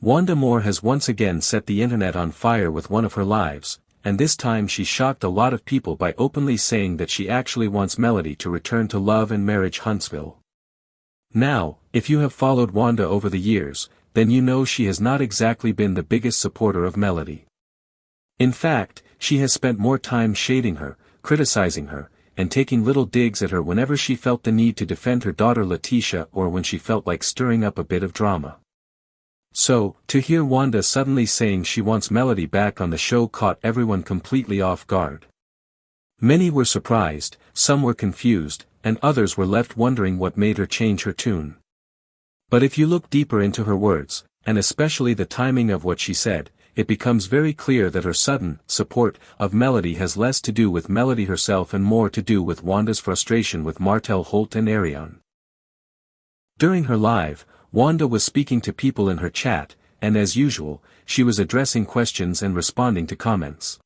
Wanda Moore has once again set the internet on fire with one of her lives, and this time she shocked a lot of people by openly saying that she actually wants Melody to return to Love and Marriage Huntsville. Now, if you have followed Wanda over the years, then you know she has not exactly been the biggest supporter of Melody. In fact, she has spent more time shading her, criticizing her, and taking little digs at her whenever she felt the need to defend her daughter Leticia or when she felt like stirring up a bit of drama. So, to hear Wanda suddenly saying she wants Melody back on the show caught everyone completely off guard. Many were surprised, some were confused, and others were left wondering what made her change her tune. But if you look deeper into her words, and especially the timing of what she said, it becomes very clear that her sudden support of Melody has less to do with Melody herself and more to do with Wanda's frustration with Martell, Holt and Arion. During her live, Wanda was speaking to people in her chat, and as usual, she was addressing questions and responding to comments.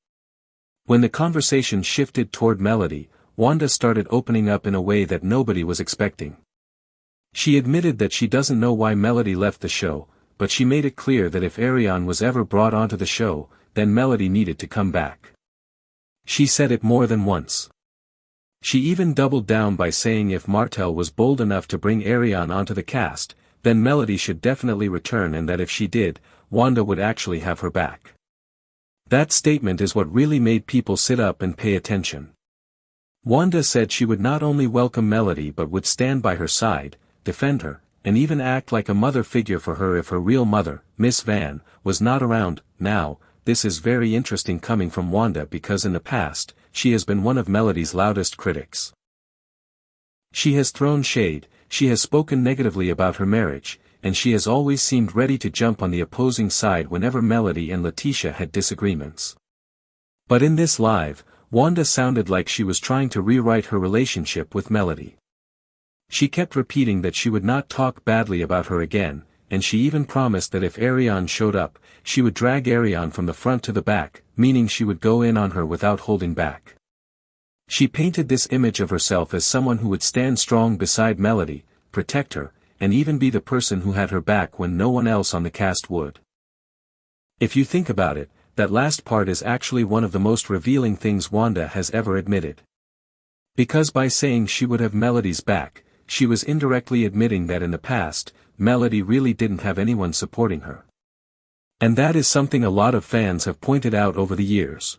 When the conversation shifted toward Melody, Wanda started opening up in a way that nobody was expecting. She admitted that she doesn't know why Melody left the show, but she made it clear that if Arion was ever brought onto the show, then Melody needed to come back. She said it more than once. She even doubled down by saying if Martell was bold enough to bring Arion onto the cast, then Melody should definitely return and that if she did, Wanda would actually have her back. That statement is what really made people sit up and pay attention. Wanda said she would not only welcome Melody but would stand by her side, defend her, and even act like a mother figure for her if her real mother, Miss Van, was not around. Now, this is very interesting coming from Wanda because in the past, she has been one of Melody's loudest critics. She has thrown shade, she has spoken negatively about her marriage, and she has always seemed ready to jump on the opposing side whenever Melody and Leticia had disagreements. But in this live, Wanda sounded like she was trying to rewrite her relationship with Melody. She kept repeating that she would not talk badly about her again, and she even promised that if Arion showed up, she would drag Arion from the front to the back, meaning she would go in on her without holding back. She painted this image of herself as someone who would stand strong beside Melody, protect her, and even be the person who had her back when no one else on the cast would. If you think about it, that last part is actually one of the most revealing things Wanda has ever admitted. Because by saying she would have Melody's back, she was indirectly admitting that in the past, Melody really didn't have anyone supporting her. And that is something a lot of fans have pointed out over the years.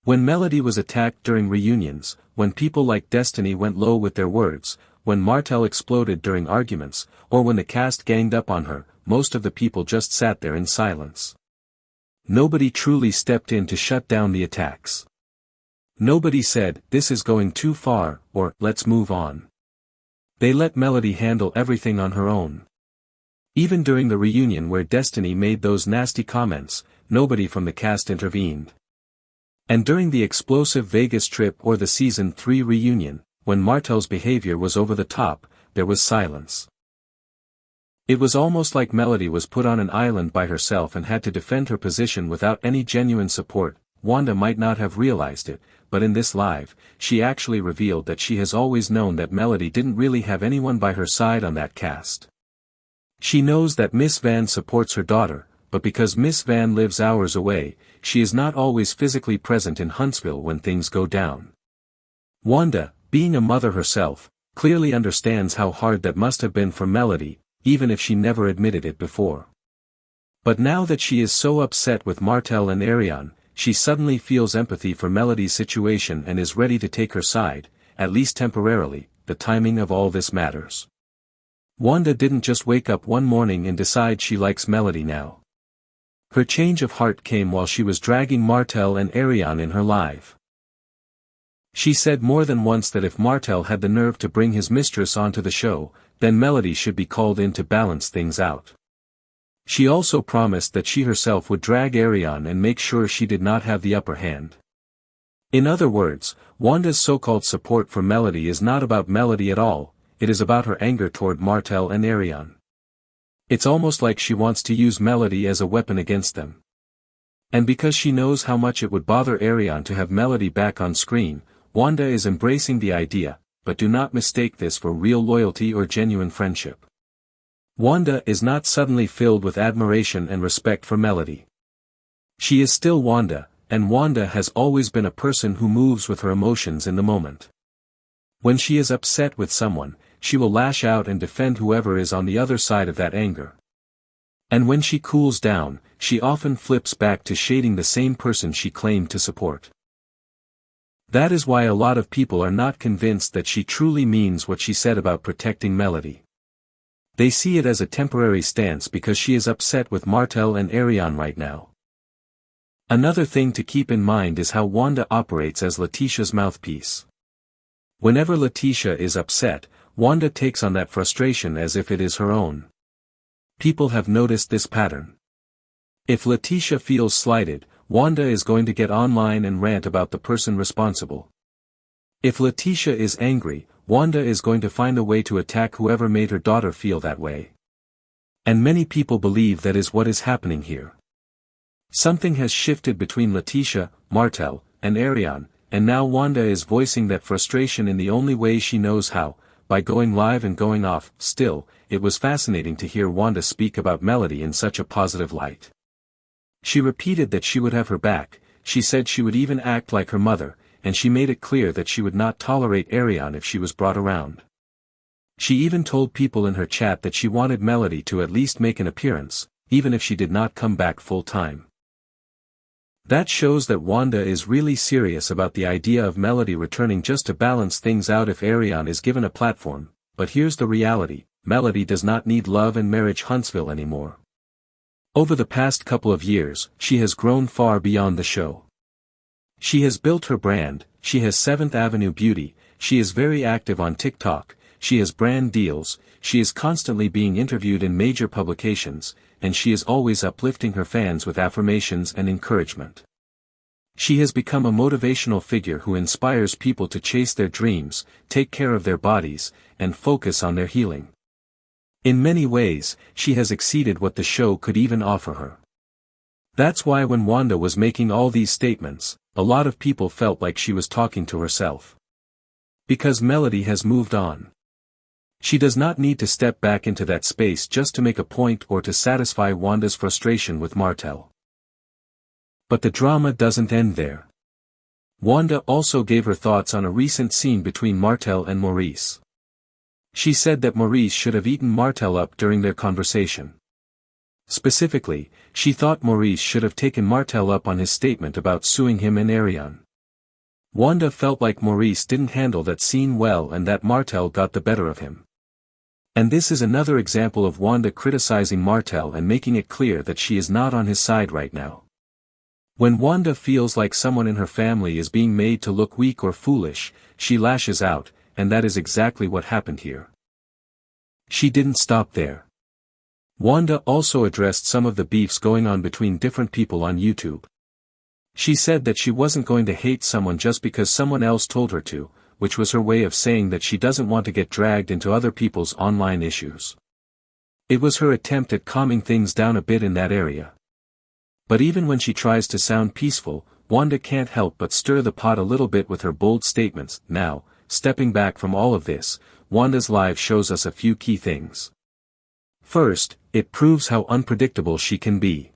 When Melody was attacked during reunions, when people like Destiny went low with their words, when Martell exploded during arguments, or when the cast ganged up on her, most of the people just sat there in silence. Nobody truly stepped in to shut down the attacks. Nobody said, "This is going too far," or, "Let's move on." They let Melody handle everything on her own. Even during the reunion where Destiny made those nasty comments, nobody from the cast intervened. And during the explosive Vegas trip or the Season 3 reunion, when Martell's behavior was over the top, there was silence. It was almost like Melody was put on an island by herself and had to defend her position without any genuine support. Wanda might not have realized it, but in this live, she actually revealed that she has always known that Melody didn't really have anyone by her side on that cast. She knows that Miss Van supports her daughter, but because Miss Van lives hours away, she is not always physically present in Huntsville when things go down. Wanda, being a mother herself, clearly understands how hard that must have been for Melody, even if she never admitted it before. But now that she is so upset with Martell and Arion, she suddenly feels empathy for Melody's situation and is ready to take her side, at least temporarily. The timing of all this matters. Wanda didn't just wake up one morning and decide she likes Melody now. Her change of heart came while she was dragging Martell and Arion in her live. She said more than once that if Martell had the nerve to bring his mistress onto the show, then Melody should be called in to balance things out. She also promised that she herself would drag Arion and make sure she did not have the upper hand. In other words, Wanda's so-called support for Melody is not about Melody at all, it is about her anger toward Martell and Arion. It's almost like she wants to use Melody as a weapon against them. And because she knows how much it would bother Arion to have Melody back on screen, Wanda is embracing the idea, but do not mistake this for real loyalty or genuine friendship. Wanda is not suddenly filled with admiration and respect for Melody. She is still Wanda, and Wanda has always been a person who moves with her emotions in the moment. When she is upset with someone, she will lash out and defend whoever is on the other side of that anger. And when she cools down, she often flips back to shading the same person she claimed to support. That is why a lot of people are not convinced that she truly means what she said about protecting Melody. They see it as a temporary stance because she is upset with Martell and Arion right now. Another thing to keep in mind is how Wanda operates as Leticia's mouthpiece. Whenever Leticia is upset, Wanda takes on that frustration as if it is her own. People have noticed this pattern. If Leticia feels slighted, Wanda is going to get online and rant about the person responsible. If Leticia is angry, Wanda is going to find a way to attack whoever made her daughter feel that way. And many people believe that is what is happening here. Something has shifted between Leticia, Martell, and Arion, and now Wanda is voicing that frustration in the only way she knows how, by going live and going off. Still, it was fascinating to hear Wanda speak about Melody in such a positive light. She repeated that she would have her back, she said she would even act like her mother, and she made it clear that she would not tolerate Arion if she was brought around. She even told people in her chat that she wanted Melody to at least make an appearance, even if she did not come back full time. That shows that Wanda is really serious about the idea of Melody returning just to balance things out if Arion is given a platform, but here's the reality, Melody does not need Love and Marriage Huntsville anymore. Over the past couple of years, she has grown far beyond the show. She has built her brand, she has 7th Avenue Beauty, she is very active on TikTok, she has brand deals, she is constantly being interviewed in major publications, and she is always uplifting her fans with affirmations and encouragement. She has become a motivational figure who inspires people to chase their dreams, take care of their bodies, and focus on their healing. In many ways, she has exceeded what the show could even offer her. That's why when Wanda was making all these statements, a lot of people felt like she was talking to herself. Because Melody has moved on. She does not need to step back into that space just to make a point or to satisfy Wanda's frustration with Martell. But the drama doesn't end there. Wanda also gave her thoughts on a recent scene between Martell and Maurice. She said that Maurice should have eaten Martell up during their conversation. Specifically, she thought Maurice should have taken Martell up on his statement about suing him and Arion. Wanda felt like Maurice didn't handle that scene well and that Martell got the better of him. And this is another example of Wanda criticizing Martell and making it clear that she is not on his side right now. When Wanda feels like someone in her family is being made to look weak or foolish, she lashes out, and that is exactly what happened here. She didn't stop there. Wanda also addressed some of the beefs going on between different people on YouTube. She said that she wasn't going to hate someone just because someone else told her to, which was her way of saying that she doesn't want to get dragged into other people's online issues. It was her attempt at calming things down a bit in that area. But even when she tries to sound peaceful, Wanda can't help but stir the pot a little bit with her bold statements. Now, stepping back from all of this, Wanda's live shows us a few key things. First, it proves how unpredictable she can be.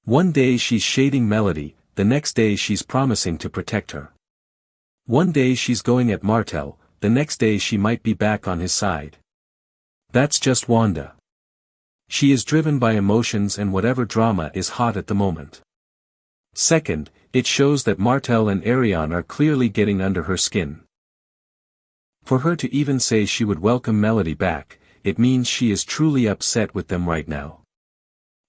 One day she's shading Melody, the next day she's promising to protect her. One day she's going at Martell, the next day she might be back on his side. That's just Wanda. She is driven by emotions and whatever drama is hot at the moment. Second, it shows that Martell and Arion are clearly getting under her skin. For her to even say she would welcome Melody back, it means she is truly upset with them right now.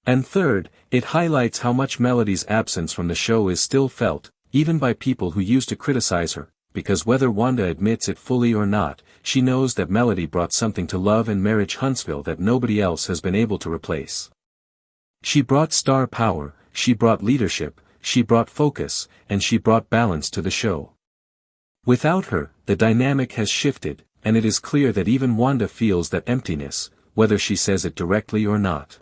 And third, it highlights how much Melody's absence from the show is still felt, even by people who used to criticize her, because whether Wanda admits it fully or not, she knows that Melody brought something to Love and Marriage Huntsville that nobody else has been able to replace. She brought star power, she brought leadership, she brought focus, and she brought balance to the show. Without her, the dynamic has shifted, and it is clear that even Wanda feels that emptiness, whether she says it directly or not.